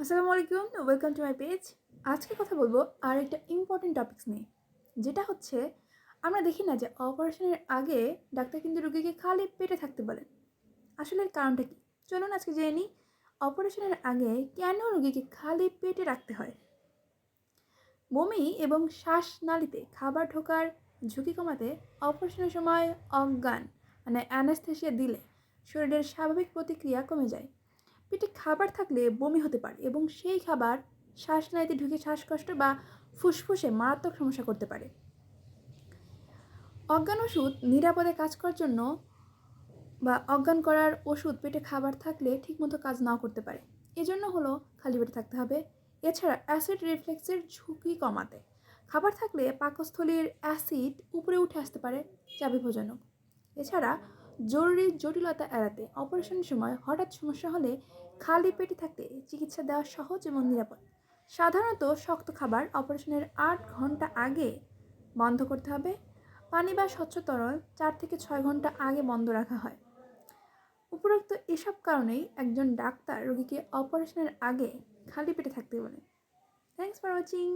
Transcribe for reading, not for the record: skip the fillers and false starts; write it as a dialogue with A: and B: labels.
A: আসসালামু আলাইকুম, welcome to my page. আজকে কথা বলবো আর একটা ইম্পর্টেন্ট টপিকস নিয়ে, যেটা হচ্ছে আমরা দেখি না যে অপারেশনের আগে ডাক্তার কিন্তু রোগীকে খালি পেটে থাকতে বলেন। আসলে এর কারণটা কি? চলুন আজকে জেনে নিই অপারেশনের আগে কেন রোগীকে খালি পেটে রাখতে হয়। বমি এবং শ্বাসনালীতে খাবার ঢোকার ঝুঁকি কমাতে অপারেশনের সময় অজ্ঞান অ্যানাস্থেসিয়া দিলে শরীরের স্বাভাবিক প্রতিক্রিয়া কমে যায়। পেটে খাবার থাকলে বমি হতে পারে এবং সেই খাবার শ্বাসনালীতে ঢুকে শ্বাসকষ্ট বা ফুসফুসে মারাত্মক সমস্যা করতে পারে। অজ্ঞান ওষুধ নিরাপদে কাজ করার জন্য বা অজ্ঞান করার ওষুধ পেটে খাবার থাকলে ঠিকমতো কাজ নাও করতে পারে, এজন্য হলো খালি পেটে থাকতে হবে। এছাড়া অ্যাসিড রিফ্লেক্সের ঝুঁকি কমাতে খাবার থাকলে পাকস্থলীর অ্যাসিড উপরে উঠে আসতে পারে, যা বিপজ্জনক। এছাড়া জরুরি জটিলতা এড়াতে অপারেশনের সময় হঠাৎ সমস্যা হলে খালি পেটে থাকতে চিকিৎসা দেওয়া সহজ এবং নিরাপদ। সাধারণত শক্ত খাবার অপারেশনের 8 ঘন্টা আগে বন্ধ করতে হবে। পানি বা স্বচ্ছ তরল 4 থেকে 6 ঘন্টা আগে বন্ধ রাখা হয়। উপরোক্ত এসব কারণেই একজন ডাক্তার রোগীকে অপারেশনের আগে খালি পেটে থাকতে বলেন। Thanks for watching.